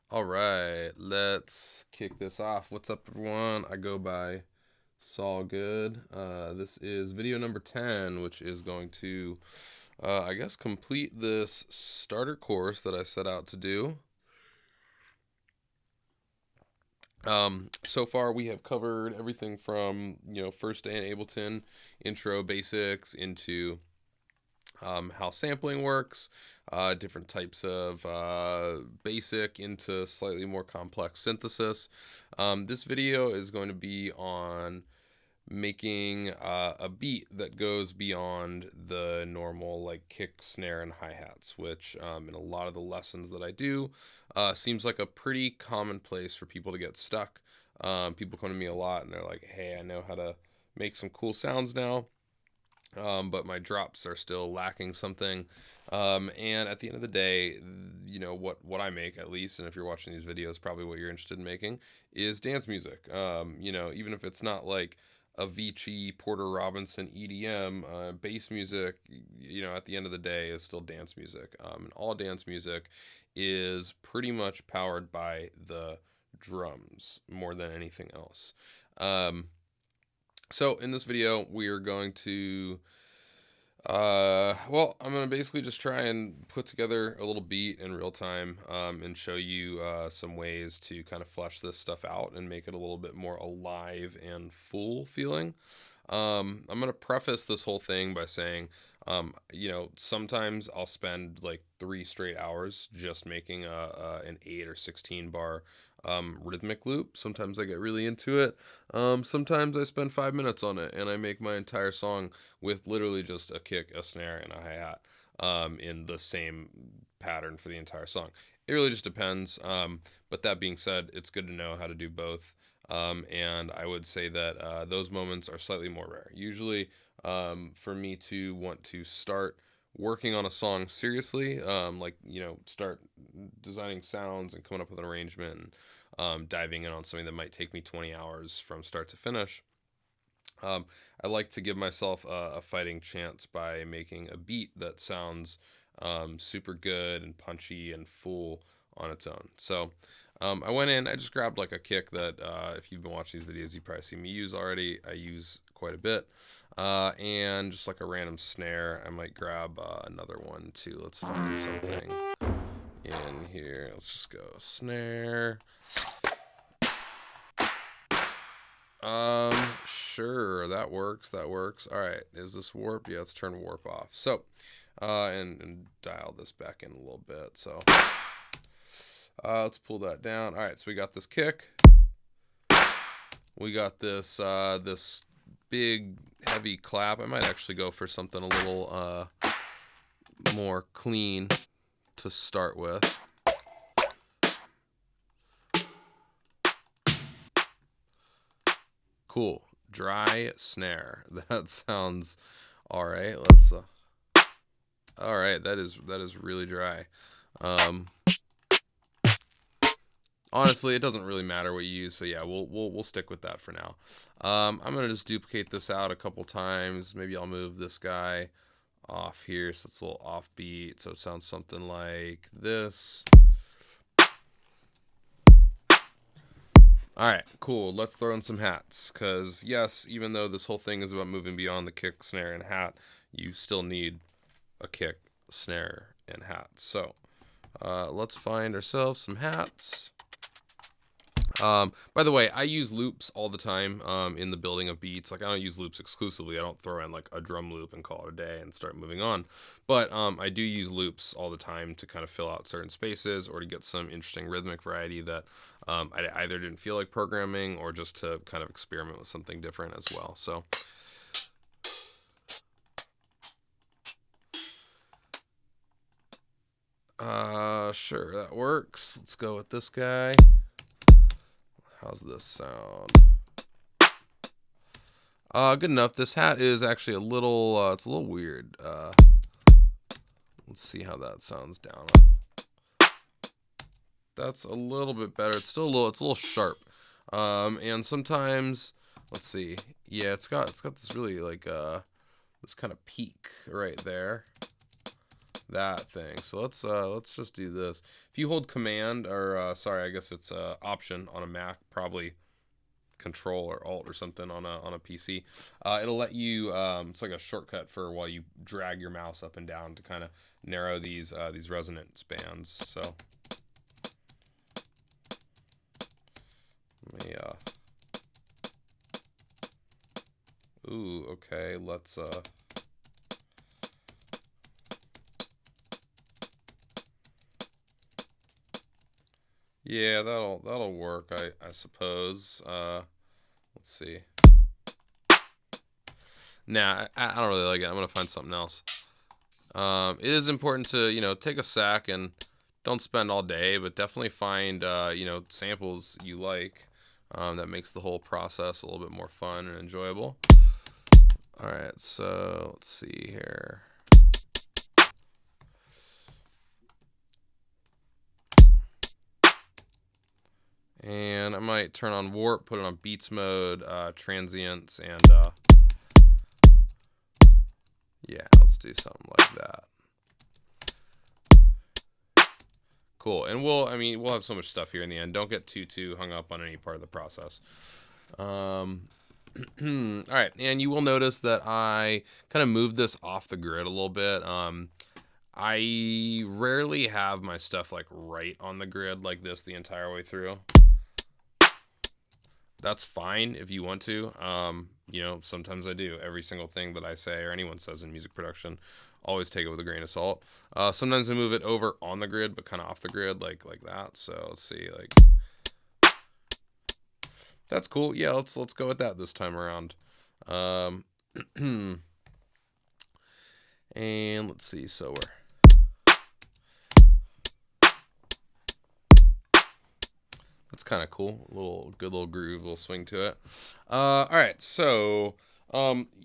All right, let's kick this off. What's up, everyone? I go by Saul Good. This is video number 10, which is going to, I guess, complete this starter course that I set out to do. So far, we have covered everything from, first day in Ableton, intro basics, into how sampling works, different types of basic into slightly more complex synthesis. This video is going to be on making a beat that goes beyond the normal like kick, snare, and hi-hats, which in a lot of the lessons that I do seems like a pretty common place for people to get stuck. People come to me a lot and they're like, hey, I know how to make some cool sounds now, but my drops are still lacking something. And at the end of the day, what I make, at least, and if you're watching these videos, probably what you're interested in making is dance music. Even if it's not like Avicii, Porter Robinson, EDM, bass music, at the end of the day is still dance music. And all dance music is pretty much powered by the drums more than anything else. So in this video, we are going to, I'm going to basically just try and put together a little beat in real time, and show you some ways to kind of flesh this stuff out and make it a little bit more alive and full feeling. I'm going to preface this whole thing by saying, sometimes I'll spend like 3 straight hours just making an 8 or 16 bar rhythmic loop. Sometimes I get really into it. Sometimes I spend 5 minutes on it and I make my entire song with literally just a kick, a snare, and a hi-hat in the same pattern for the entire song. It really just depends. But that being said, it's good to know how to do both. And I would say that those moments are slightly more rare. Usually, for me to want to start working on a song seriously, start designing sounds and coming up with an arrangement, and diving in on something that might take me 20 hours from start to finish. I like to give myself a fighting chance by making a beat that sounds super good and punchy and full on its own. So I went in, I just grabbed like a kick that if you've been watching these videos, you probably see me use already. I use quite a bit. And just like a random snare, I might grab another one too. Let's find something in here. Let's just go snare. Sure, that works. That works. All right, is this warp? Yeah, let's turn warp off. So, and dial this back in a little bit. So, let's pull that down. All right, so we got this kick. We got this this big heavy clap. I might actually go for something a little more clean to start with. Cool. Dry snare. That sounds all right. Let's all right, that is really dry. Honestly, it doesn't really matter what you use, so yeah, we'll stick with that for now. I'm gonna just duplicate this out a couple times. Maybe I'll move this guy off here so it's a little offbeat, so it sounds something like this. All right, cool. Let's throw in some hats, because yes, even though this whole thing is about moving beyond the kick, snare, and hat, you still need a kick, snare, and hat. So let's find ourselves some hats. By the way, I use loops all the time in the building of beats. Like, I don't use loops exclusively. I don't throw in like a drum loop and call it a day and start moving on. But I do use loops all the time to kind of fill out certain spaces or to get some interesting rhythmic variety that I either didn't feel like programming or just to kind of experiment with something different as well. So sure, that works. Let's go with this guy. How's this sound? Good enough. This hat is actually a little, it's a little weird. Let's see how that sounds down. That's a little bit better. It's still it's a little sharp. And sometimes, let's see. Yeah, it's got this really like, this kind of peak right there. that thing. So let's just do this. If you hold Command or sorry, I guess it's Option on a Mac, probably Control or Alt or something on a PC. It'll let you. It's like a shortcut for while you drag your mouse up and down to kind of narrow these resonance bands. So let me. Ooh, okay. Let's. Yeah, that'll work. I suppose. Let's see. Nah, I don't really like it. I'm gonna find something else. It is important to take a sec and don't spend all day, but definitely find samples you like. That makes the whole process a little bit more fun and enjoyable. All right, so let's see here. And I might turn on warp, put it on beats mode, transients, and yeah, let's do something like that. Cool. And we'll have so much stuff here in the end. Don't get too hung up on any part of the process. All right, and you will notice that I kind of moved this off the grid a little bit. I rarely have my stuff like right on the grid like this the entire way through. That's fine if you want to. Sometimes I do. Every single thing that I say or anyone says in music production, always take it with a grain of salt. Sometimes I move it over on the grid, but kind of off the grid, like that. So let's see, like that's cool. Yeah, let's go with that this time around. And let's see. So we're. That's kind of cool. Good little groove, little swing to it. All right, so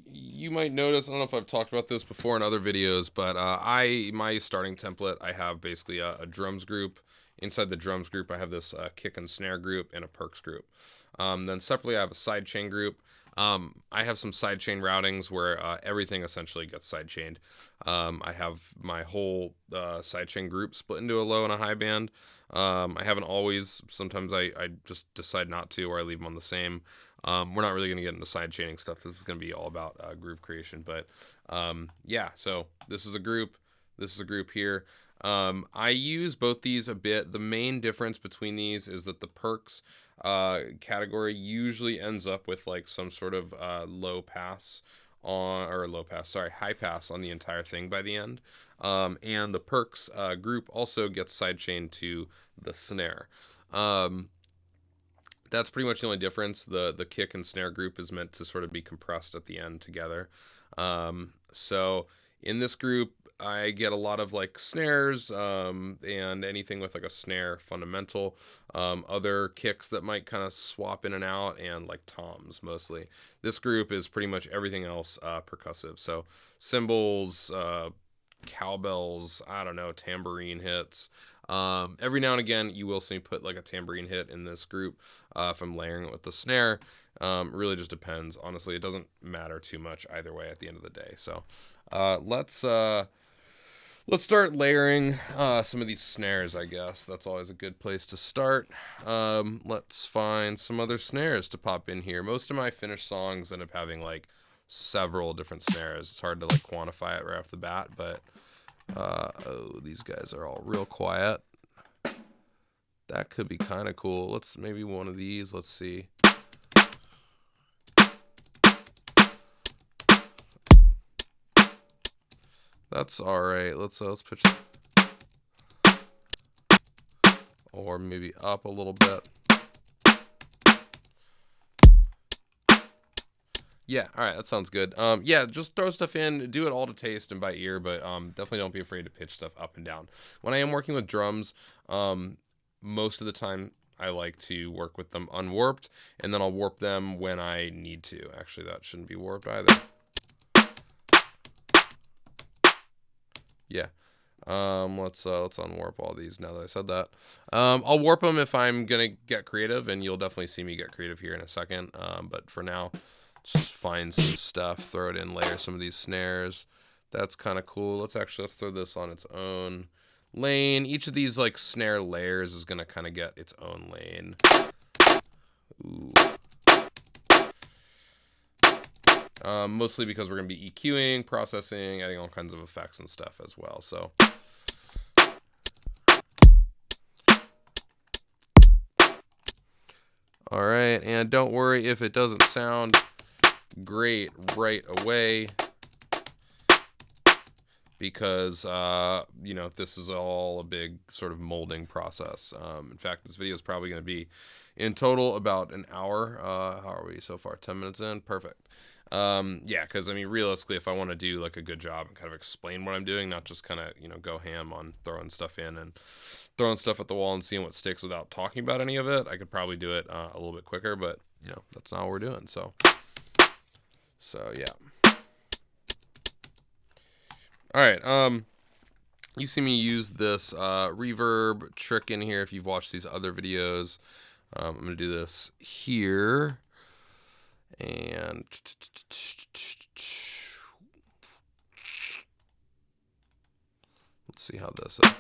you might notice, I don't know if I've talked about this before in other videos, but my starting template, I have basically a drums group. Inside the drums group, I have this kick and snare group and a perks group. Then separately, I have a sidechain group. I have some sidechain routings where everything essentially gets sidechained. I have my whole sidechain group split into a low and a high band. I haven't always. Sometimes I just decide not to, or I leave them on the same. We're not really going to get into sidechaining stuff. This is going to be all about groove creation. But yeah, so this is a group. This is a group here. I use both these a bit. The main difference between these is that the perks category usually ends up with like some sort of high pass on the entire thing by the end. And the perks group also gets sidechained to the snare. That's pretty much the only difference. The kick and snare group is meant to sort of be compressed at the end together. So in this group, I get a lot of like snares and anything with like a snare fundamental, other kicks that might kind of swap in and out, and like toms mostly. This group is pretty much everything else percussive. So cymbals, cowbells, I don't know, tambourine hits. Every now and again, you will see me put like a tambourine hit in this group if I'm layering it with the snare. Really just depends. Honestly, it doesn't matter too much either way at the end of the day. So let's start layering some of these snares, I guess. That's always a good place to start. Let's find some other snares to pop in here. Most of my finished songs end up having like several different snares. It's hard to like quantify it right off the bat, but oh, these guys are all real quiet. That could be kind of cool. Let's maybe one of these. Let's see. That's all right. Let's pitch it. Or maybe up a little bit. Yeah, all right, that sounds good. Yeah, just throw stuff in, do it all to taste and by ear, but definitely don't be afraid to pitch stuff up and down. When I am working with drums, most of the time I like to work with them unwarped, and then I'll warp them when I need to. Actually, that shouldn't be warped either. Yeah. Let's unwarp all these now that I said that. I'll warp them if I'm gonna get creative, and you'll definitely see me get creative here in a second. But for now, just find some stuff, throw it in, layer some of these snares, That's kind of cool. Let's throw this on its own lane. Each of these like snare layers is gonna kind of get its own lane. Ooh. Mostly because we're gonna be EQing, processing, adding all kinds of effects and stuff as well. So. All right, and don't worry if it doesn't sound great right away, because you know, this is all a big sort of molding process. In fact, this video is probably going to be in total about an hour. How are we so far? 10 minutes in? Perfect. Yeah, because I mean, realistically, if I want to do like a good job and kind of explain what I'm doing, not just kind of, you know, go ham on throwing stuff in and throwing stuff at the wall and seeing what sticks without talking about any of it, I could probably do it a little bit quicker, but you know, that's not what we're doing. So yeah. All right. You see me use this reverb trick in here if you've watched these other videos. I'm gonna do this here, and let's see how this is.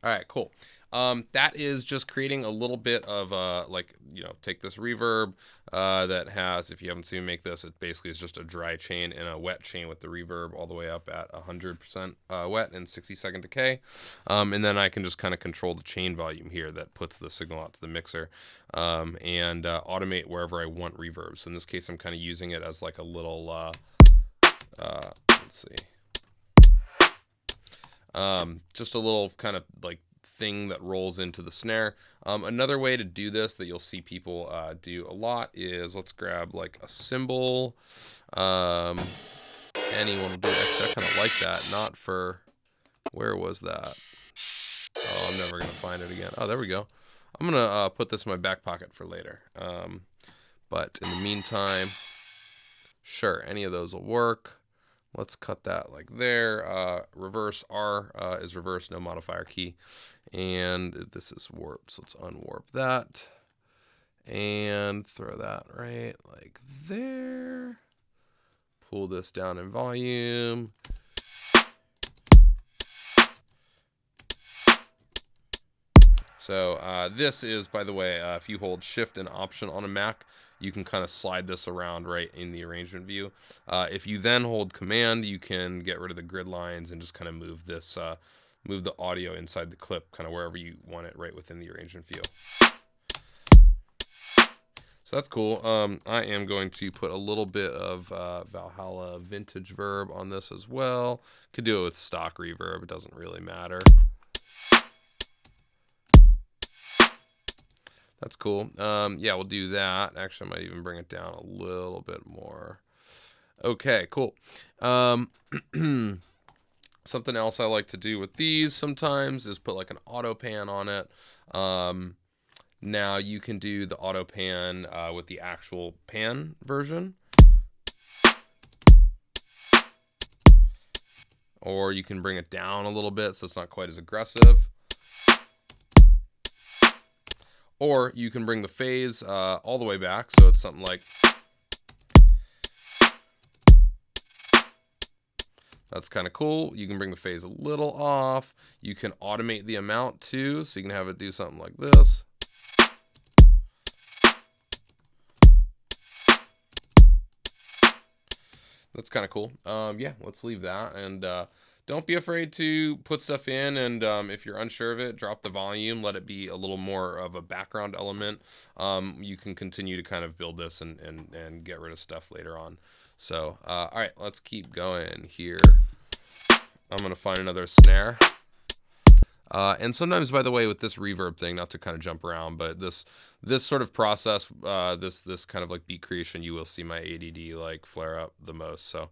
All right, cool. That is just creating a little bit of like, you know, take this reverb that has, if you haven't seen me make this, it basically is just a dry chain and a wet chain with the reverb all the way up at 100% wet and 60-second decay. And then I can just kind of control the chain volume here that puts the signal out to the mixer, and automate wherever I want reverb. So in this case, I'm kind of using it as like a little, let's see. Just a little kind of like thing that rolls into the snare. Another way to do this that you'll see people do a lot is, let's grab like a cymbal. Anyone will do it. Actually, I kind of like that. Not for, where was that? Oh, I'm never going to find it again. Oh, there we go. I'm going to put this in my back pocket for later. But in the meantime, sure, any of those will work. Let's cut that like there. Reverse R is reverse, no modifier key. And this is warped, so let's unwarp that. And throw that right like there. Pull this down in volume. So this is, by the way, if you hold Shift and Option on a Mac, you can kind of slide this around right in the arrangement view. If you then hold Command, you can get rid of the grid lines and just kind of move this, move the audio inside the clip, kind of wherever you want it, right within the arrangement view. So that's cool. I am going to put a little bit of Valhalla Vintage Verb on this as well. Could do it with stock reverb. It doesn't really matter. That's cool. Yeah, we'll do that. Actually, I might even bring it down a little bit more. Okay, cool. Something else I like to do with these sometimes is put like an auto pan on it. Now you can do the auto pan with the actual pan version, or you can bring it down a little bit so it's not quite as aggressive. Or you can bring the phase all the way back, so it's something like, that's kind of cool. You can bring the phase a little off. You can automate the amount too, so you can have it do something like this. That's kind of cool. Yeah, let's leave that, and don't be afraid to put stuff in, and if you're unsure of it, drop the volume, let it be a little more of a background element. You can continue to kind of build this and get rid of stuff later on. So, all right, let's keep going here. I'm going to find another snare. And sometimes, by the way, with this reverb thing, not to kind of jump around, but this sort of process, this kind of like beat creation, you will see my ADD like flare up the most. So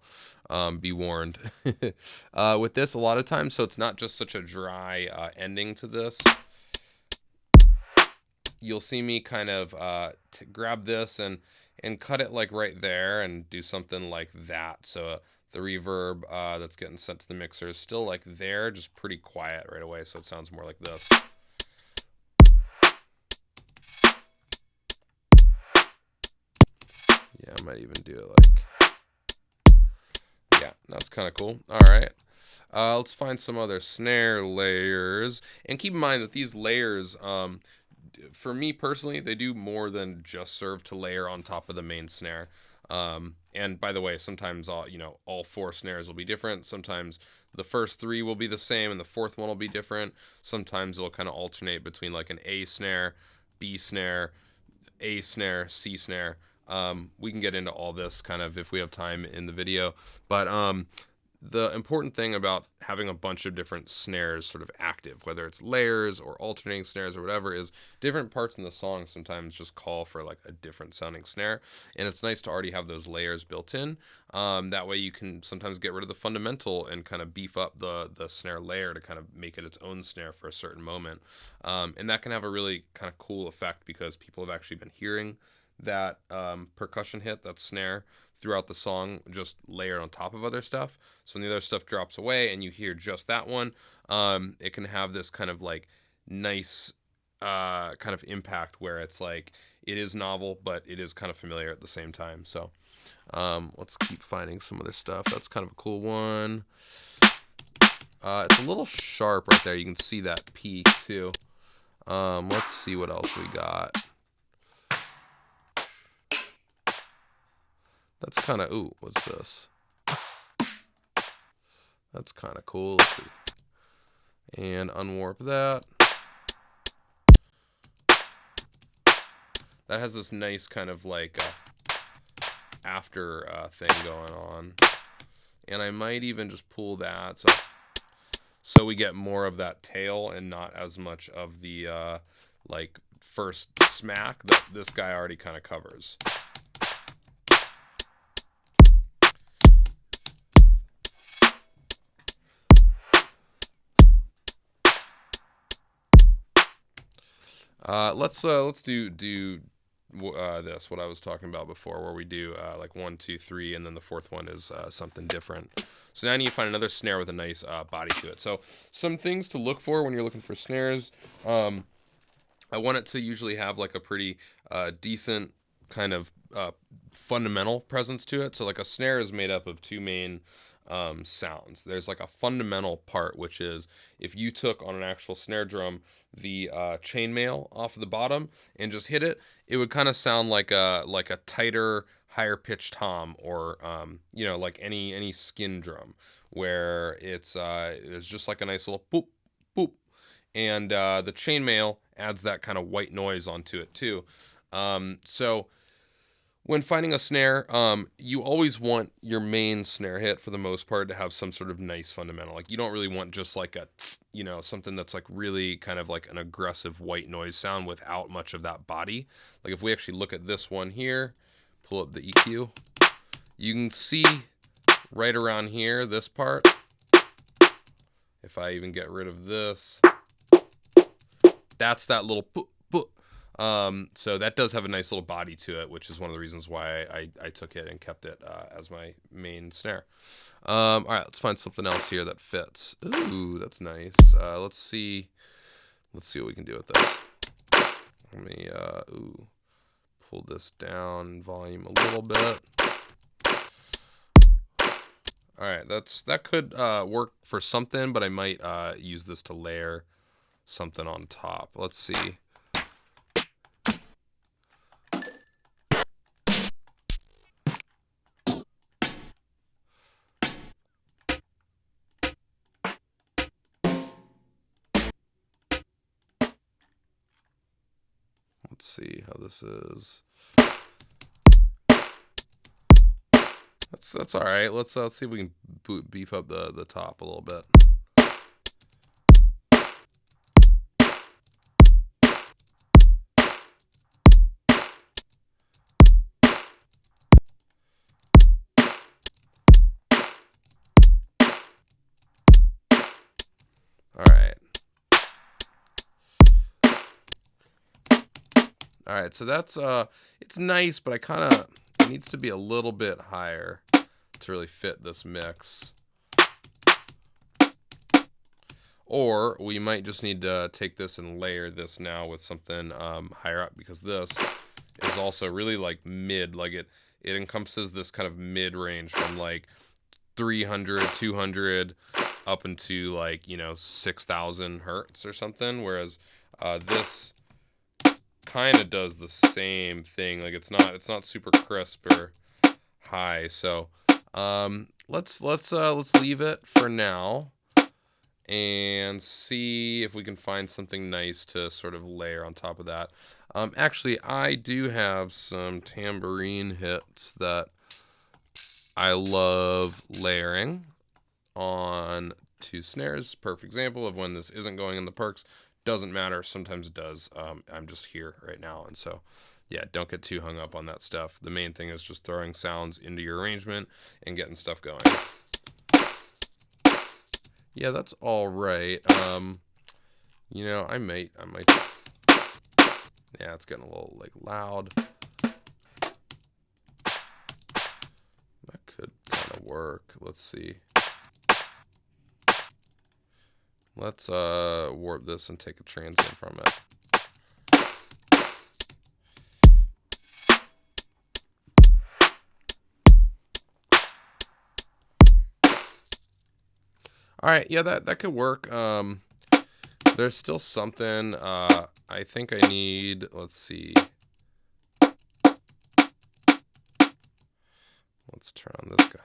be warned. With this, a lot of times, so it's not just such a dry ending to this. You'll see me kind of grab this, and and cut it like right there and do something like that. So the reverb that's getting sent to the mixer is still like there, just pretty quiet right away, so it sounds more like this. Yeah, I might even do it like, yeah, that's kind of cool. All right. Let's find some other snare layers. And keep in mind that these layers, for me personally, they do more than just serve to layer on top of the main snare. And by the way, sometimes all 4 snares will be different. Sometimes the first 3 will be the same and the 4th one will be different. Sometimes it'll kind of alternate between like an A snare, B snare, A snare, C snare. We can get into all this kind of if we have time in the video. But the important thing about having a bunch of different snares sort of active, whether it's layers or alternating snares or whatever, is different parts in the song sometimes just call for like a different sounding snare. And it's nice to already have those layers built in. That way you can sometimes get rid of the fundamental and kind of beef up the snare layer to kind of make it its own snare for a certain moment. And that can have a really kind of cool effect because people have actually been hearing that percussion hit, that snare, throughout the song, just layered on top of other stuff. So when the other stuff drops away and you hear just that one, it can have this kind of like nice kind of impact where it's like it is novel, but it is kind of familiar at the same time. So let's keep finding some other stuff. That's kind of a cool one. It's a little sharp right there. You can see that peak too. Let's see what else we got. That's kind of, ooh, what's this? That's kind of cool. Let's see. And unwarp that. That has this nice kind of like after thing going on. And I might even just pull that so we get more of that tail and not as much of the like first smack that this guy already kind of covers. Let's do this, what I was talking about before, where we do like 1, 2, 3, and then the 4th one is something different. So now I need to find another snare with a nice body to it. So some things to look for when you're looking for snares. I want it to usually have like a pretty decent kind of fundamental presence to it. So like a snare is made up of 2 main sounds. There's like a fundamental part, which is if you took on an actual snare drum the chainmail off of the bottom and just hit it, it would kind of sound like a tighter, higher pitched tom, or like any skin drum, where it's there's just like a nice little boop boop, and the chainmail adds that kind of white noise onto it too. So when finding a snare, you always want your main snare hit, for the most part, to have some sort of nice fundamental. Like, you don't really want just like a, something that's like really kind of like an aggressive white noise sound without much of that body. Like if we actually look at this one here, pull up the EQ, you can see right around here, this part, if I even get rid of this, that's that little boop, boop. So that does have a nice little body to it, which is one of the reasons why I took it and kept it as my main snare. All right, let's find something else here that fits. Ooh, that's nice. Let's see what we can do with this. Let me pull this down volume a little bit. All right, that could work for something, but I might use this to layer something on top. Let's see. Let's see how this is. That's all right. Let's see if we can beef up the top a little bit. All right. All right, so that's it's nice, but it needs to be a little bit higher to really fit this mix. Or we might just need to take this and layer this now with something higher up, because this is also really like mid, like it encompasses this kind of mid range from like 300, 200 up into like, you know, 6,000 hertz or something, whereas this kind of does the same thing. Like it's not super crisp or high. So let's leave it for now and see if we can find something nice to sort of layer on top of that. Actually, I do have some tambourine hits that I love layering on two snares. Perfect example of when this isn't going in the perks. Doesn't matter. Sometimes it does. I'm just here right now. And so, yeah, don't get too hung up on that stuff. The main thing is just throwing sounds into your arrangement and getting stuff going. Yeah, that's all right. You know, I might. Yeah, it's getting a little like loud. That could kind of work. Let's see. Let's warp this and take a transient from it. All right, yeah, that could work. There's still something. I think I need. Let's see. Let's turn on this guy.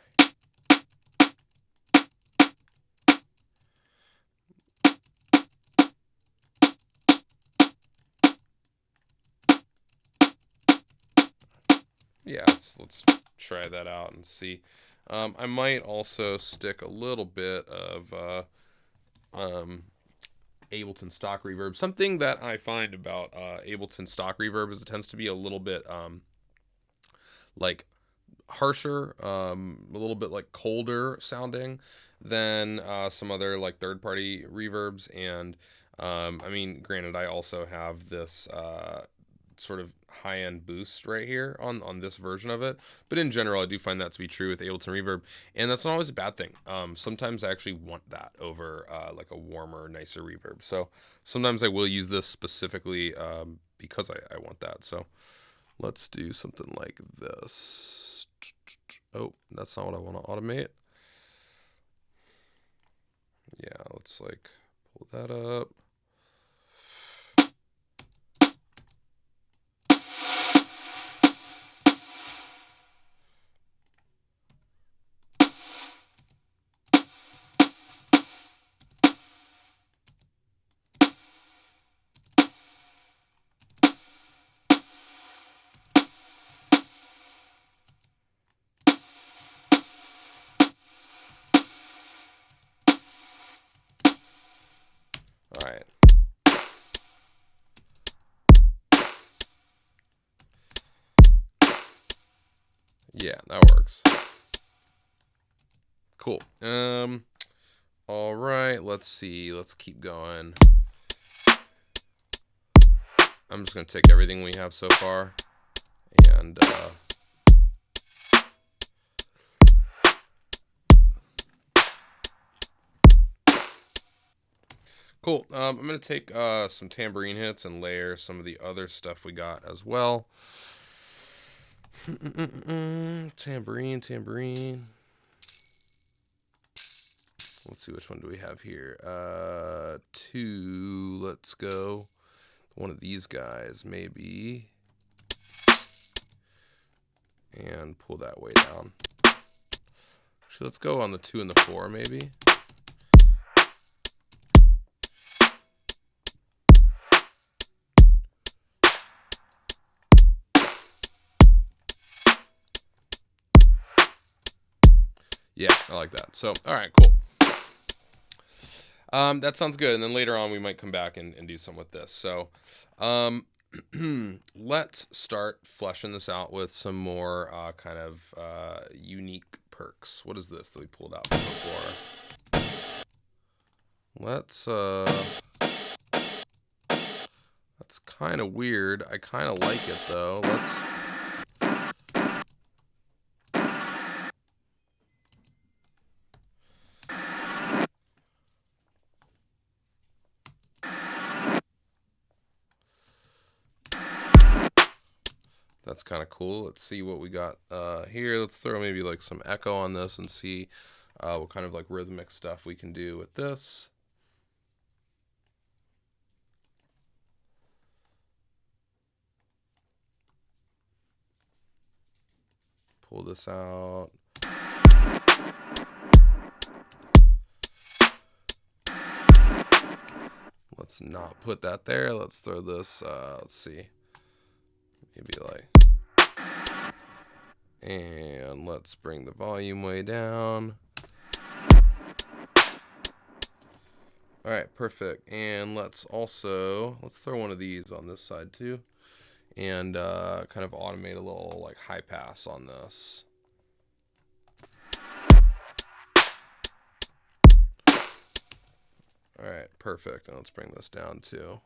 Yeah, let's try that out and see. I might also stick a little bit of Ableton stock reverb. Something that I find about Ableton stock reverb is it tends to be a little bit like harsher, a little bit like colder sounding than some other like third-party reverbs. And I mean, granted, I also have this sort of high-end boost right here on this version of it, but in general I do find that to be true with Ableton Reverb, and that's not always a bad thing. Sometimes I actually want that over like a warmer, nicer reverb, so sometimes I will use this specifically because I want that. So let's do something like this. Oh, that's not what I want to automate. Yeah, let's like pull that up. All right. Yeah, that works. Cool. All right, let's see. Let's keep going. I'm just going to take everything we have so far and cool. I'm going to take some tambourine hits and layer some of the other stuff we got as well. Tambourine. Let's see, which one do we have here? 2. Let's go. One of these guys, maybe. And pull that way down. Actually, let's go on the 2 and the 4, maybe. Yeah, I like that. So, all right, cool. That sounds good. And then later on, we might come back and do something with this. So, let's start fleshing this out with some more kind of unique perks. What is this that we pulled out from before? Let's It's kind of weird. I kind of like it though. That's kind of cool. Let's see what we got here. Let's throw maybe like some echo on this and see what kind of like rhythmic stuff we can do with this. Pull this out. Let's not put that there. Let's throw this, let's see, maybe like, and let's bring the volume way down. All right, perfect. And let's throw one of these on this side too, and kind of automate a little like high pass on this. All right, perfect. And let's bring this down too.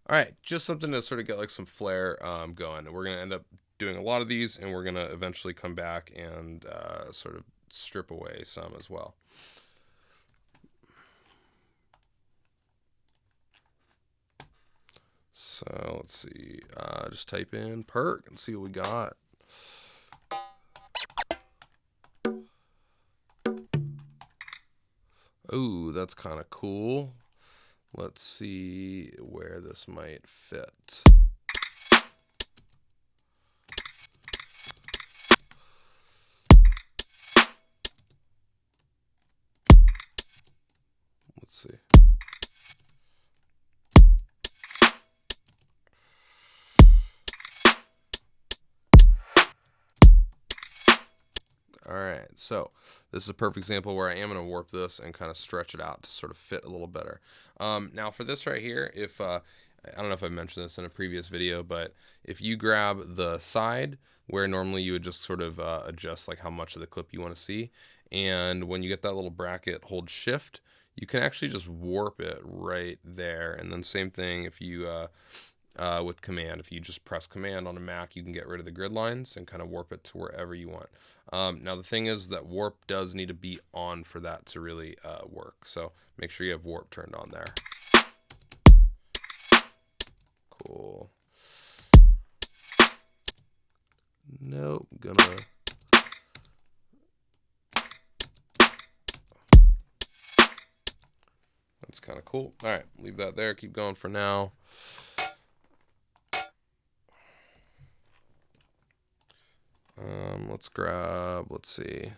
All right, just something to sort of get like some flair going. And we're gonna end up doing a lot of these, and we're gonna eventually come back and sort of strip away some as well. So let's see, just type in Perk and see what we got. Ooh, that's kind of cool. Let's see where this might fit. Let's see. All right, so this is a perfect example where I am going to warp this and kind of stretch it out to sort of fit a little better. Now for this right here, if I don't know if I mentioned this in a previous video, but if you grab the side where normally you would just sort of adjust like how much of the clip you want to see, and when you get that little bracket, hold shift, you can actually just warp it right there. And then same thing if you with command. If you just press command on a Mac, you can get rid of the grid lines and kind of warp it to wherever you want. Now the thing is that warp does need to be on for that to really work. So make sure you have warp turned on there. Cool. Nope, that's kind of cool. All right, leave that there. Keep going for now. Let's grab, let's see.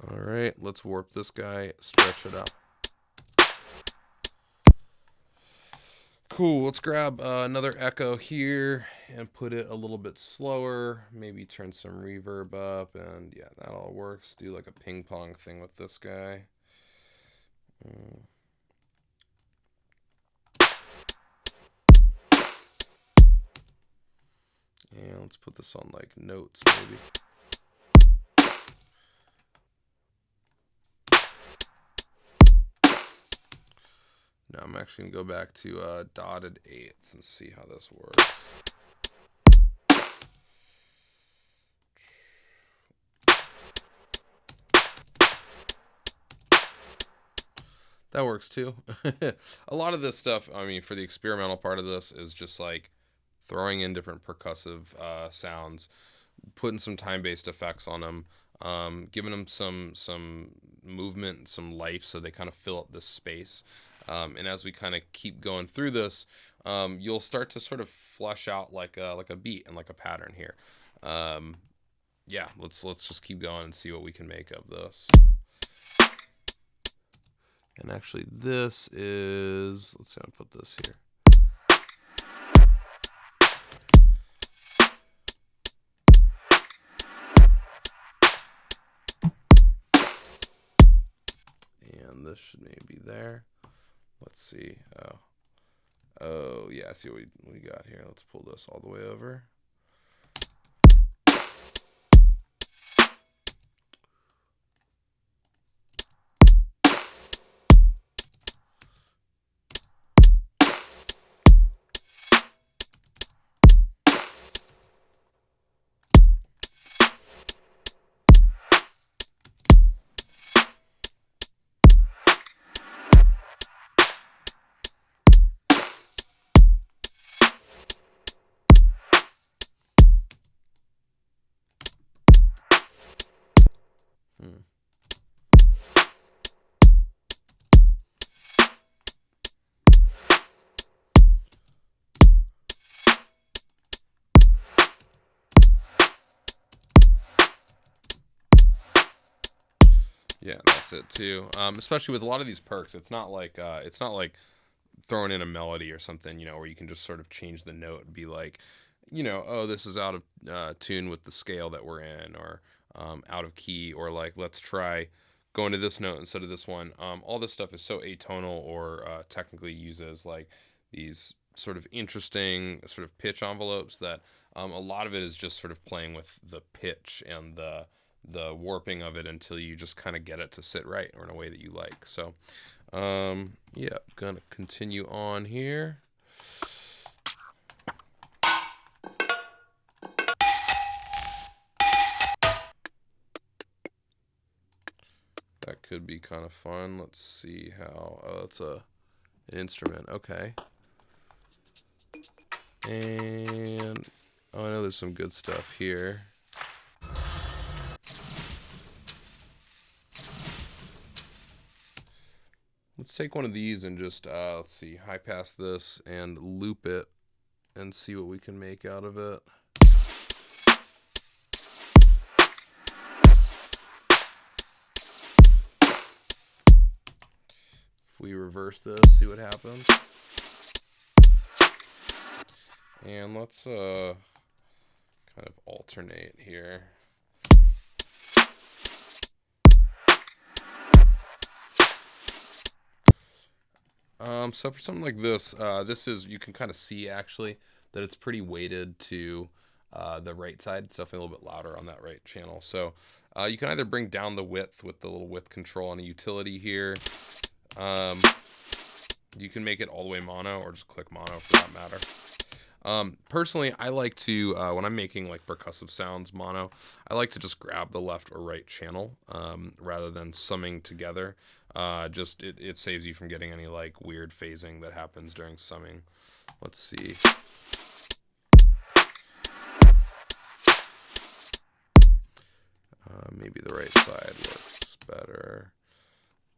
All right, let's warp this guy, stretch it out. Cool, let's grab another echo here and put it a little bit slower. Maybe turn some reverb up, and yeah, that all works. Do like a ping pong thing with this guy. And let's put this on like notes maybe. Now I'm actually going to go back to dotted eighths and see how this works. That works too. A lot of this stuff, I mean, for the experimental part of this is just like throwing in different percussive sounds, putting some time-based effects on them, giving them some movement, some life, so they kind of fill up this space. And as we kind of keep going through this, you'll start to sort of flesh out like a beat and like a pattern here. Yeah, let's just keep going and see what we can make of this. And actually, this is, let's see, I'll put this here. And this should maybe be there. Let's see. Oh yeah, I see what we got here. Let's pull this all the way over. Yeah, that's it too. Especially with a lot of these perks, it's not like throwing in a melody or something, where you can just sort of change the note and be like, oh, this is out of tune with the scale that we're in, or out of key, or like let's try going to this note instead of this one. All this stuff is so atonal, or technically uses like these sort of interesting sort of pitch envelopes that a lot of it is just sort of playing with the pitch and the warping of it until you just kind of get it to sit right or in a way that you like. So yeah, gonna continue on here. That could be kind of fun. Let's see how. Oh, it's an instrument. Okay. And I know there's some good stuff here. Let's take one of these and just, let's see, high pass this and loop it and see what we can make out of it. If we reverse this, see what happens. And let's kind of alternate here. So for something like this, this is, you can kind of see actually that it's pretty weighted to the right side. It's definitely a little bit louder on that right channel. So you can either bring down the width with the little width control on a utility here. You can make it all the way mono, or just click mono for that matter. Personally, I like to, when I'm making like percussive sounds mono, I like to just grab the left or right channel rather than summing together. Just it saves you from getting any like weird phasing that happens during summing. Let's see. Maybe the right side works better.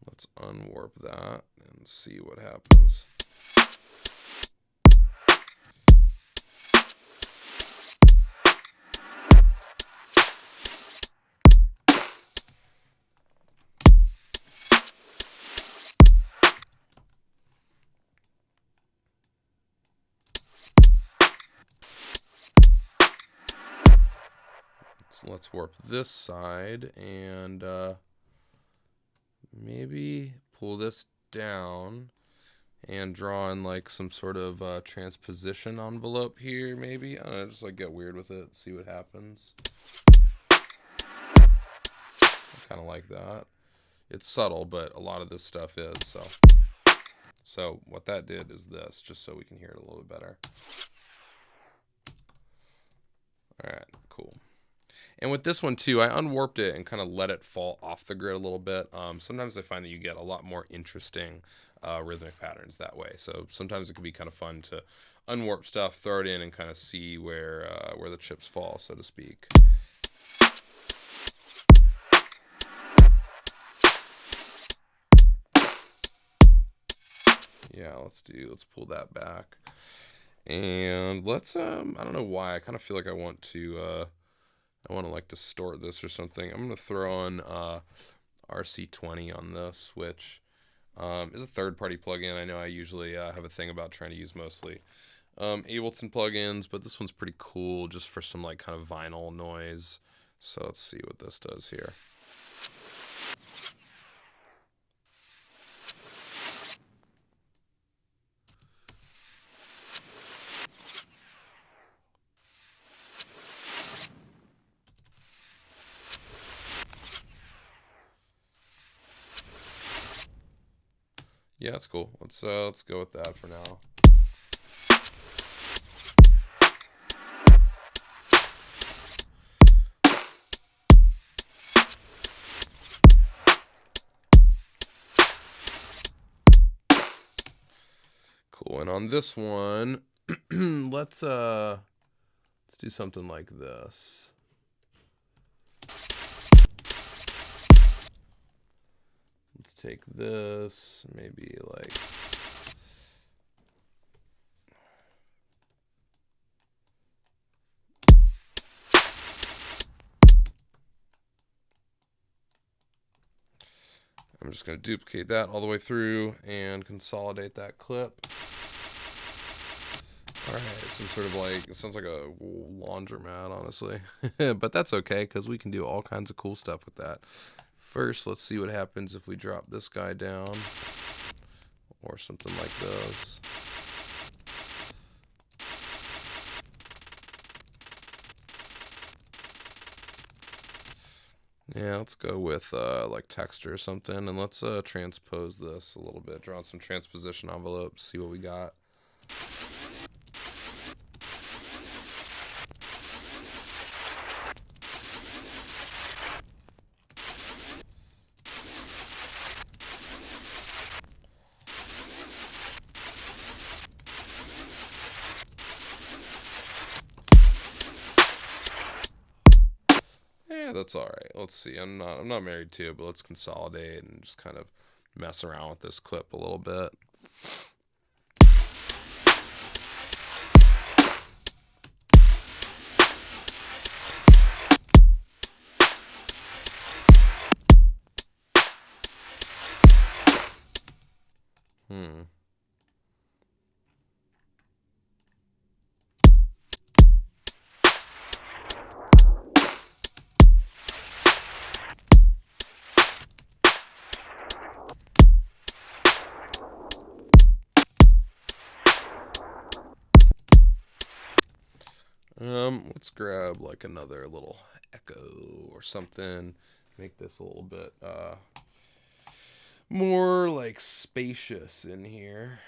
Let's unwarp that and see what happens. Let's warp this side and maybe pull this down and draw in like some sort of transposition envelope here, maybe. I don't know, just like get weird with it, see what happens. I kind of like that. It's subtle, but a lot of this stuff is, so what that did is this, just so we can hear it a little bit better. All right, cool. And with this one too, I unwarped it and kind of let it fall off the grid a little bit. Sometimes I find that you get a lot more interesting rhythmic patterns that way. So sometimes it can be kind of fun to unwarp stuff, throw it in, and kind of see where the chips fall, so to speak. Yeah, let's pull that back. And let's, I don't know why, I kind of feel like I want to like distort this or something. I'm going to throw on RC20 on this, which is a third-party plugin. I know I usually have a thing about trying to use mostly Ableton plugins, but this one's pretty cool just for some like kind of vinyl noise. So let's see what this does here. Yeah, that's cool. Let's go with that for now. Cool. And on this one, let's do something like this. Let's take this, maybe like I'm just going to duplicate that all the way through and consolidate that clip. All right, some sort of like, it sounds like a laundromat, honestly. But that's okay, because we can do all kinds of cool stuff with that. First, let's see what happens if we drop this guy down. Or something like this. Yeah, let's go with like texture or something, and let's transpose this a little bit. Draw on some transposition envelopes, see what we got. Yeah, that's all right. Let's see. I'm not married to it, but let's consolidate and just kind of mess around with this clip a little bit. Let's grab like another little echo or something. Make this a little bit more like spacious in here.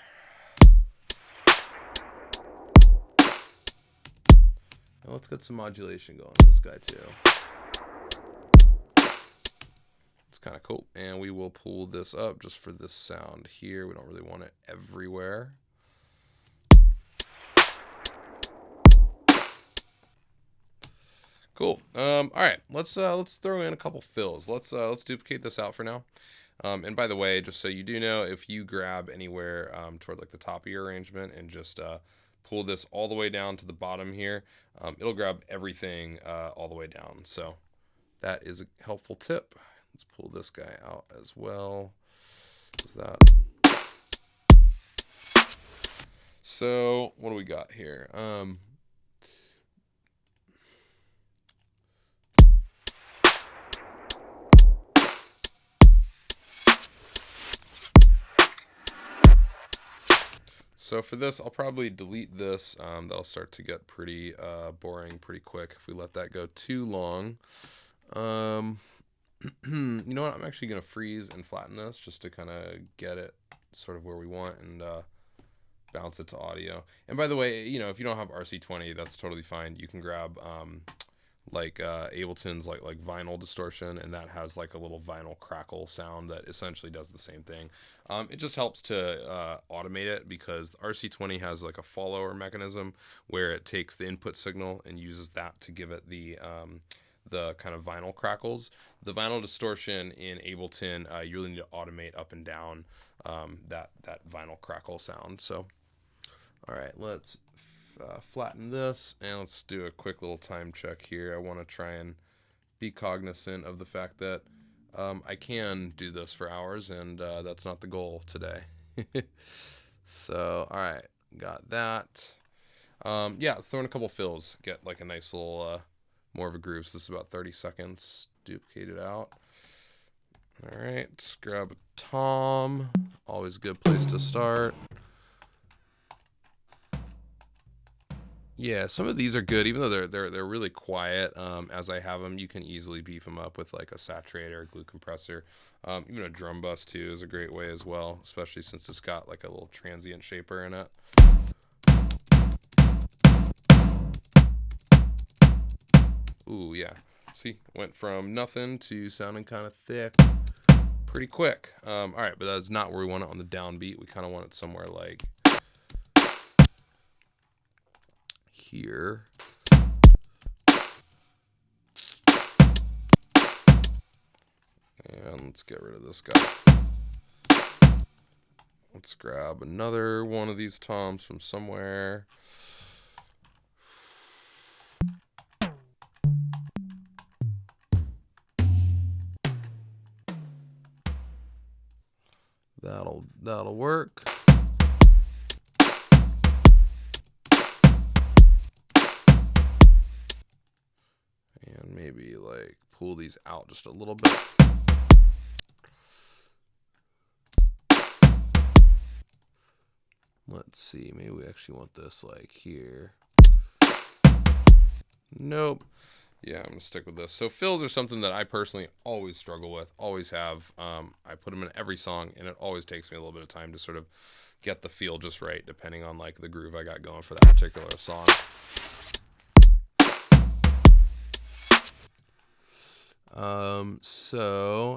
Now let's get some modulation going on this guy too. It's kind of cool. And we will pull this up just for this sound here. We don't really want it everywhere. Cool. All right. Let's throw in a couple fills. Let's duplicate this out for now. And by the way, just so you do know, if you grab anywhere toward like the top of your arrangement and just pull this all the way down to the bottom here, it'll grab everything all the way down. So that is a helpful tip. Let's pull this guy out as well. What's that? So what do we got here? So for this, I'll probably delete this. That'll start to get pretty boring pretty quick if we let that go too long. You know what? I'm actually going to freeze and flatten this just to kind of get it sort of where we want and bounce it to audio. And by the way, you know, if you don't have RC20, that's totally fine. You can grab like Ableton's like vinyl distortion, and that has like a little vinyl crackle sound that essentially does the same thing. It just helps to automate it because RC20 has like a follower mechanism where it takes the input signal and uses that to give it the kind of vinyl crackles. The vinyl distortion in Ableton, you really need to automate up and down that vinyl crackle sound. So, all right, let's flatten this, and let's do a quick little time check here. I want to try and be cognizant of the fact that I can do this for hours, and that's not the goal today. So, all right, got that. Yeah, let's throw in a couple fills, get like a nice little more of a groove. So this is about 30 seconds. Duplicate it out. All right, let's grab a tom. Always a good place to start. Yeah, some of these are good, even though they're really quiet. As I have them, you can easily beef them up with like a saturator, a glue compressor. Even a drum bus too is a great way as well, especially since it's got like a little transient shaper in it. Ooh, yeah. See, went from nothing to sounding kind of thick pretty quick. All right, but that's not where we want it on the downbeat. We kind of want it somewhere like here. And let's get rid of this guy. Let's grab another one of these toms from somewhere. That'll work. And maybe like pull these out just a little bit. Let's see, maybe we actually want this like here. Nope. Yeah, I'm gonna stick with this. So fills are something that I personally always struggle with, always have. I put them in every song, and it always takes me a little bit of time to sort of get the feel just right, depending on like the groove I got going for that particular song.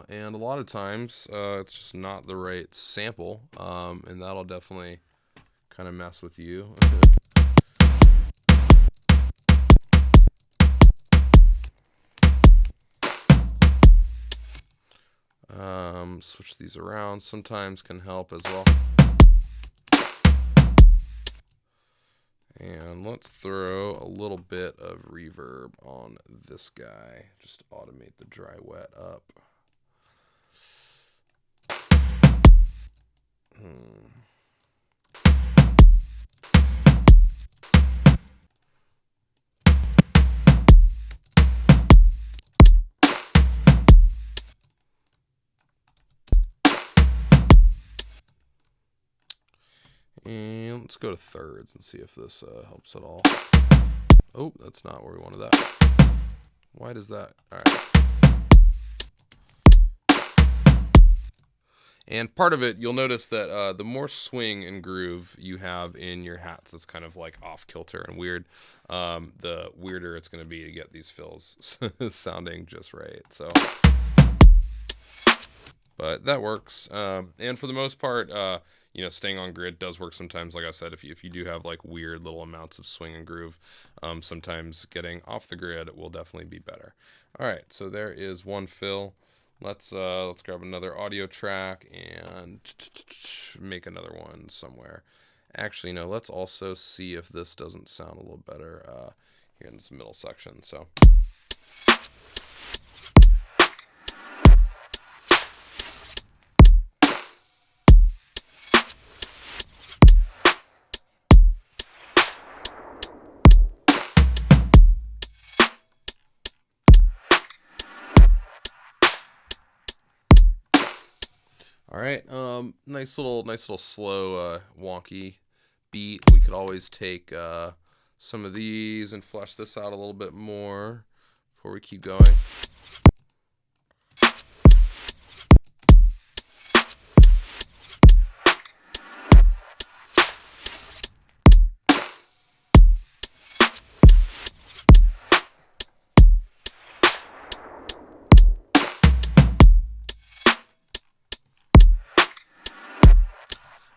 And a lot of times it's just not the right sample, and that'll definitely kind of mess with you. Switch these around sometimes can help as well. And let's throw a little bit of reverb on this guy. Just automate the dry wet up. And let's go to thirds and see if this helps at all. Oh, that's not where we wanted that. Why does that? All right. And part of it, you'll notice that the more swing and groove you have in your hats, that's kind of like off kilter and weird, the weirder it's going to be to get these fills sounding just right. So, but that works. And for the most part, staying on grid does work sometimes. Like I said, if you do have like weird little amounts of swing and groove, sometimes getting off the grid will definitely be better. All right, so there is one fill. Let's grab another audio track and make another one somewhere. Actually, no, let's also see if this doesn't sound a little better here in this middle section. So. All right, nice little slow, wonky beat. We could always take some of these and flesh this out a little bit more before we keep going.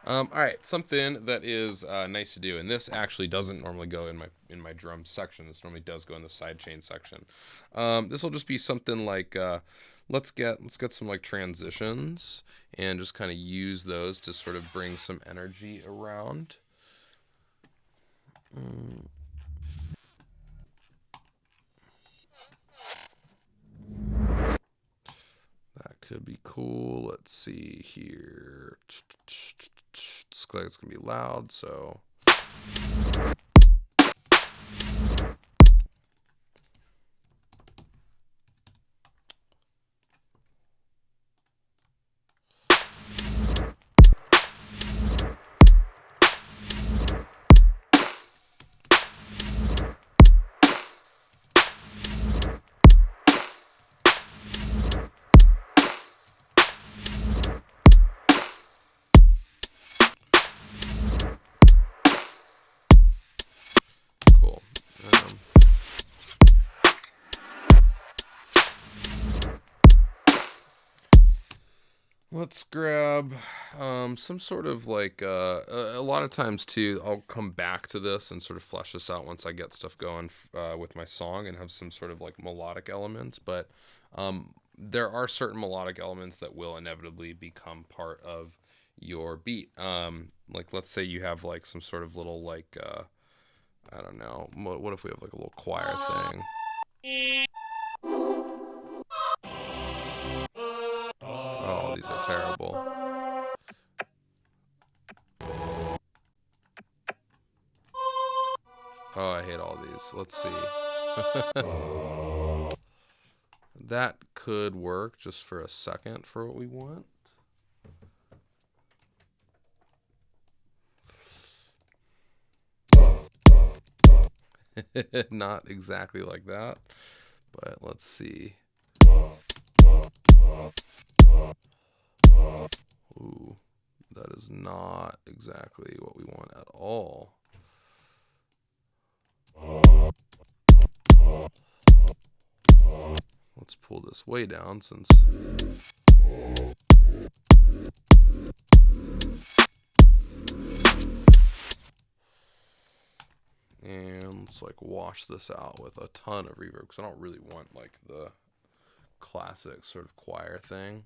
All right, something that is nice to do, and this actually doesn't normally go in my drum section. This normally does go in the sidechain section. This will just be something like let's get some like transitions and just kind of use those to sort of bring some energy around. That could be cool. Let's see here. Looks like it's gonna be loud, so. Let's grab some sort of like a lot of times too. I'll come back to this and sort of flesh this out once I get stuff going with my song and have some sort of like melodic elements. But there are certain melodic elements that will inevitably become part of your beat. Like let's say you have like some sort of little like I don't know. What if we have like a little choir thing? Oh, these are terrible. Oh, I hate all these. Let's see. That could work just for a second for what we want. Not exactly like that, but let's see. Ooh, that is not exactly what we want at all. Let's pull this way down since... And let's like wash this out with a ton of reverb because I don't really want like the classic sort of choir thing.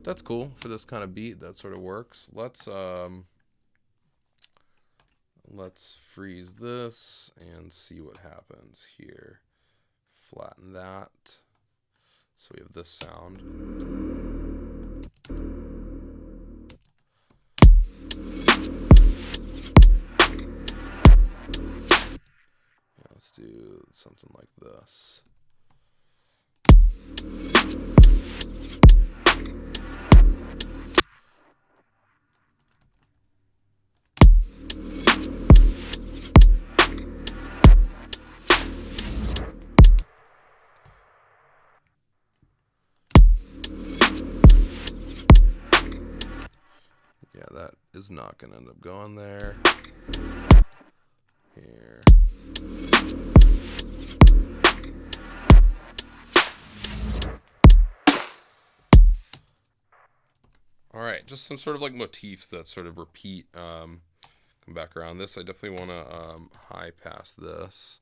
That's cool for this kind of beat. That sort of works. Let's freeze this and see what happens here. Flatten that. So we have this sound. Yeah, let's do something like this. Yeah, that is not going to end up going there. Here. All right, just some sort of like motifs that sort of repeat. Come back around this. I definitely want to high pass this.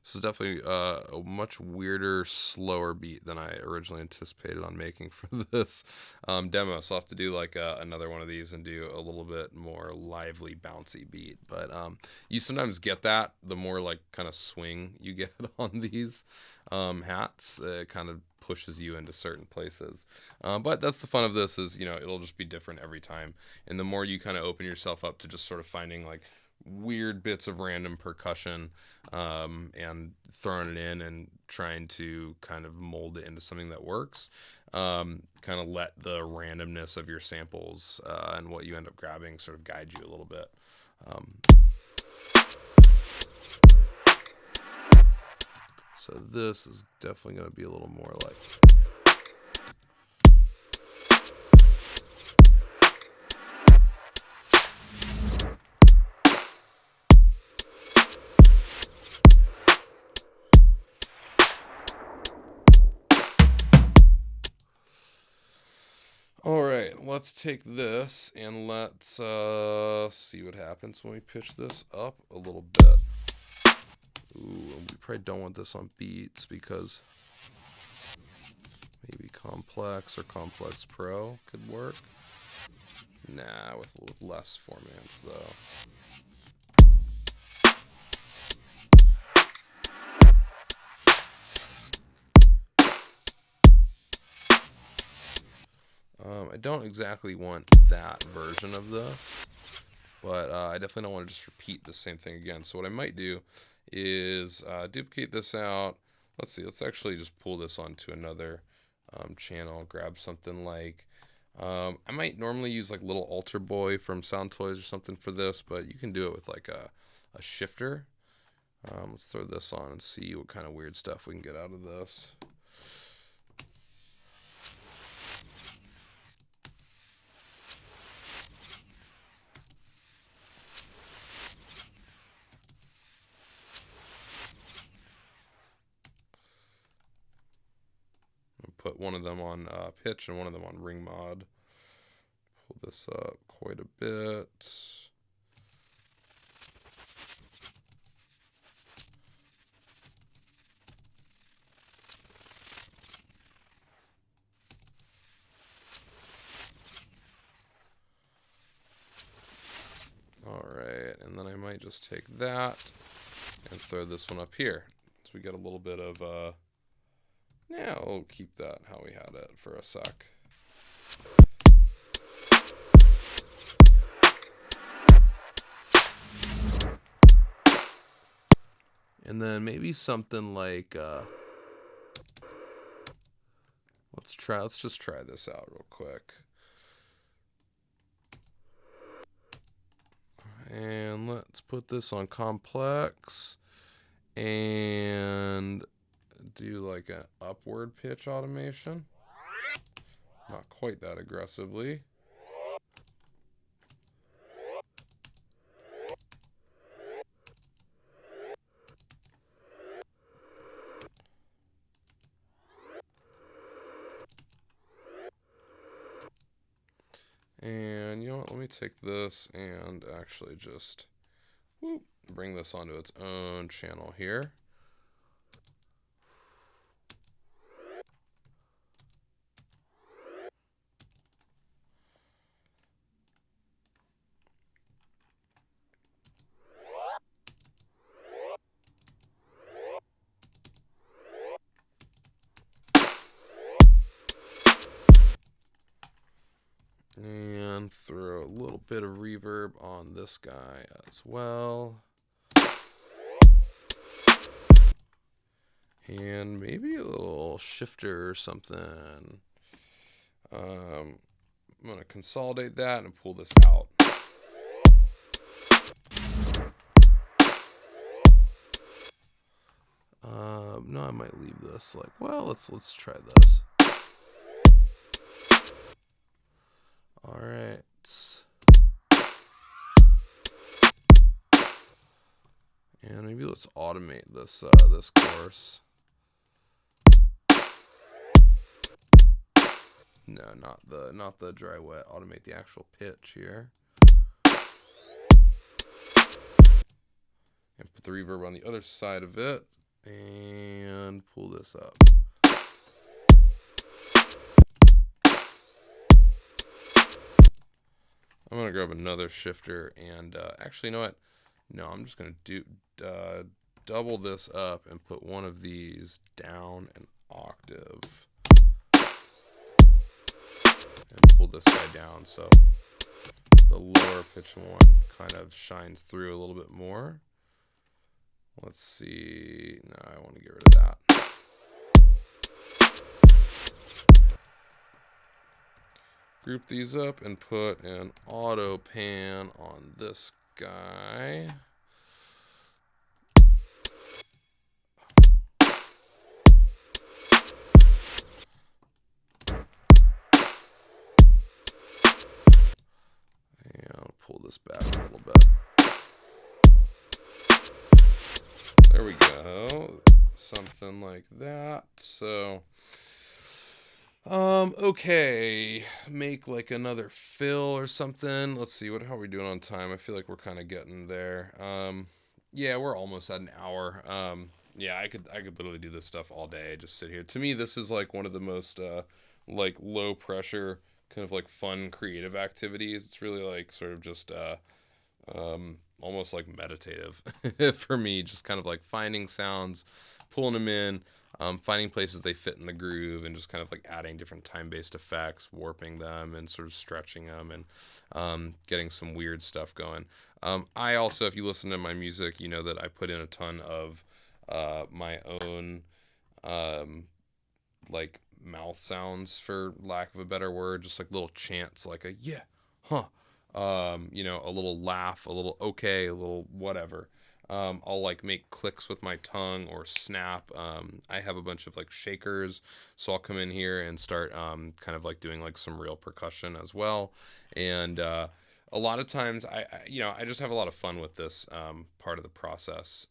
This is definitely a much weirder, slower beat than I originally anticipated on making for this demo. So I'll have to do like another one of these and do a little bit more lively, bouncy beat. But you sometimes get that the more like kind of swing you get on these hats. It kind of pushes you into certain places. But that's the fun of this is, you know, it'll just be different every time. And the more you kind of open yourself up to just sort of finding like weird bits of random percussion and throwing it in and trying to kind of mold it into something that works. Kind of let the randomness of your samples and what you end up grabbing sort of guide you a little bit. So this is definitely going to be a little more like... All right, let's take this and let's see what happens when we pitch this up a little bit. Ooh, we probably don't want this on beats because maybe Complex or Complex Pro could work. Nah, with less formants though. I don't exactly want that version of this, but I definitely don't want to just repeat the same thing again. So what I might do is duplicate this out. Let's see, let's actually just pull this onto another channel, grab something like, I might normally use like Little Altar Boy from Sound Toys or something for this, but you can do it with like a shifter. Let's throw this on and see what kind of weird stuff we can get out of this. put one of them on pitch and one of them on ring mod. Pull this up quite a bit. All right, and then I might just take that and throw this one up here. So we get a little bit of, yeah, we'll keep that how we had it for a sec. And then maybe something like, let's just try this out real quick. And let's put this on complex and do like an upward pitch automation. Not quite that aggressively. And you know what, let me take this and actually just bring this onto its own channel here. And throw a little bit of reverb on this guy as well. And maybe a little shifter or something. I'm going to consolidate that and pull this out. No, I might leave this like, well, let's try this. All right. And maybe let's automate this this course. No, not the dry wet. Automate the actual pitch here. And put the reverb on the other side of it and pull this up. I'm gonna grab another shifter and actually, you know what? No, I'm just gonna do double this up and put one of these down an octave and pull this guy down so the lower pitch one kind of shines through a little bit more. Let's see. No, I want to get rid of that. Group these up and put an auto pan on this guy. And I'll pull this back a little bit. There we go. Something like that. So, okay. Make like another fill or something. Let's see. How are we doing on time? I feel like we're kind of getting there. Yeah, we're almost at an hour. Yeah, I could literally do this stuff all day. Just sit here. To me, this is like one of the most like low pressure, kind of like fun creative activities. It's really like sort of just almost like meditative for me, just kind of like finding sounds, pulling them in, finding places they fit in the groove, and just kind of like adding different time-based effects, warping them and sort of stretching them, and getting some weird stuff going. I also, if you listen to my music, you know that I put in a ton of my own like mouth sounds, for lack of a better word, just like little chants, like a yeah, huh, you know, a little laugh, a little okay, a little whatever. I'll like make clicks with my tongue or snap. I have a bunch of like shakers, so I'll come in here and start kind of like doing like some real percussion as well. And a lot of times I just have a lot of fun with this part of the process.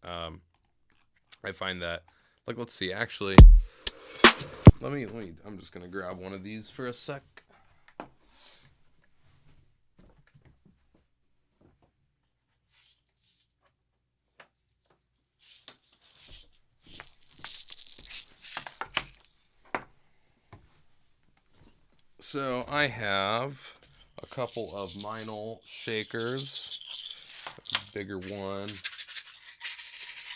I find that, like, let's see, actually, let me, I'm just going to grab one of these for a sec. So I have a couple of vinyl shakers, a bigger one.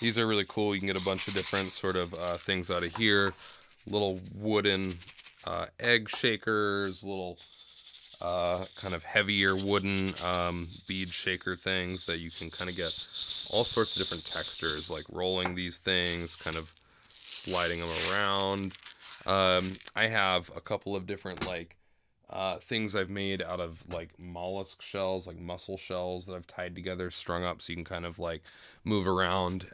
These are really cool. You can get a bunch of different sort of things out of here. Little wooden egg shakers, little kind of heavier wooden bead shaker things that you can kind of get all sorts of different textures, like rolling these things, kind of sliding them around. I have a couple of different like things I've made out of like mollusk shells, like mussel shells that I've tied together, strung up so you can kind of like move around.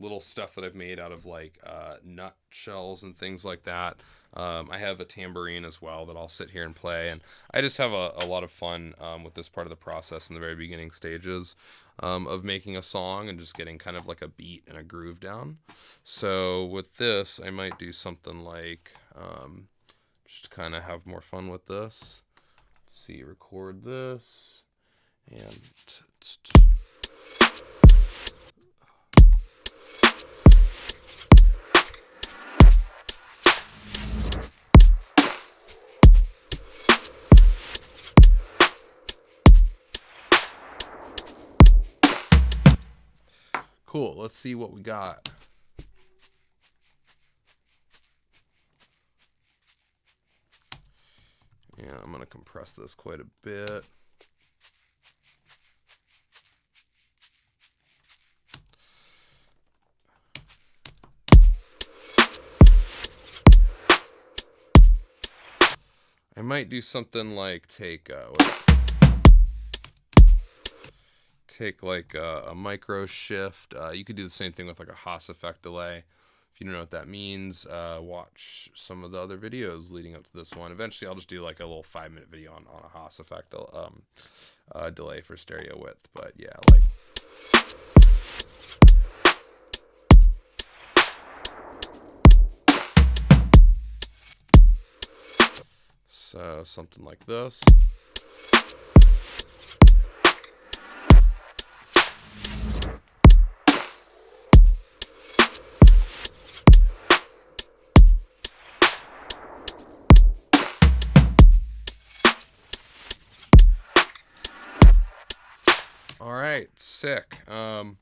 Little stuff that I've made out of like nut shells and things like that. I have a tambourine as well that I'll sit here and play, and I just have a lot of fun with this part of the process in the very beginning stages of making a song and just getting kind of like a beat and a groove down. So with this, I might do something like just kind of have more fun with this. Let's see, record this, and cool. Let's see what we got. Yeah, I'm going to compress this quite a bit. I might do something like take like a micro shift. You could do the same thing with like a Haas effect delay. If you don't know what that means, watch some of the other videos leading up to this one. Eventually, I'll just do like a little 5-minute video on a Haas effect delay for stereo width. But yeah, like. So something like this. All right, sick. I'll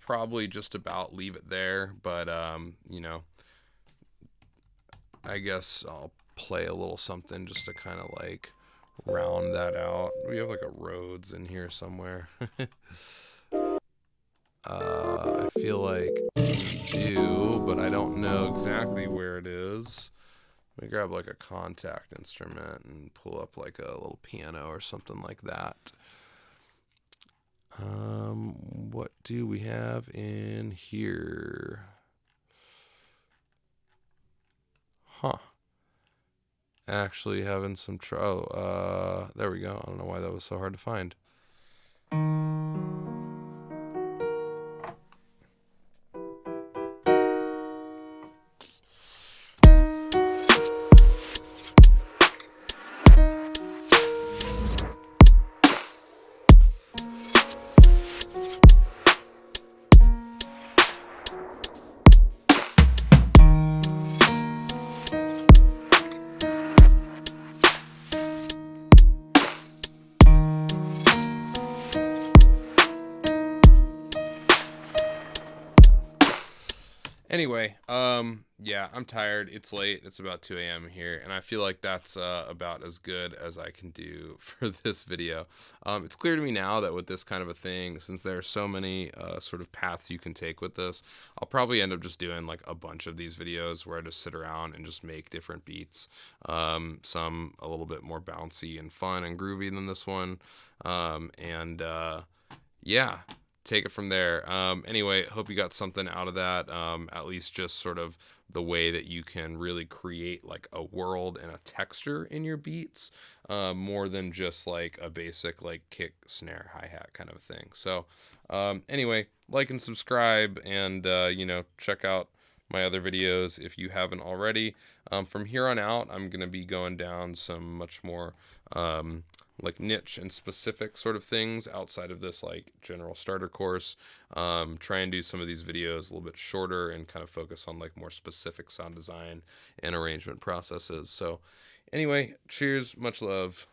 probably just about leave it there, but you know, I guess I'll play a little something just to kind of like round that out. We have like a Rhodes in here somewhere. I feel like we do, but I don't know exactly where it is. Let me grab like a contact instrument and pull up like a little piano or something like that. What do we have in here? Huh. Actually having some trouble. There we go. I don't know why that was so hard to find. Anyway, yeah, I'm tired. It's late. It's about 2 a.m. here, and I feel like that's about as good as I can do for this video. It's clear to me now that with this kind of a thing, since there are so many sort of paths you can take with this, I'll probably end up just doing like a bunch of these videos where I just sit around and just make different beats. Some a little bit more bouncy and fun and groovy than this one. Yeah, take it from there. Anyway, hope you got something out of that. At least just sort of the way that you can really create like a world and a texture in your beats, more than just like a basic like kick, snare, hi-hat kind of thing. So anyway, like and subscribe, and you know, check out my other videos if you haven't already. From here on out, I'm going to be going down some much more like niche and specific sort of things outside of this like general starter course. Try and do some of these videos a little bit shorter and kind of focus on like more specific sound design and arrangement processes. So anyway, cheers, much love.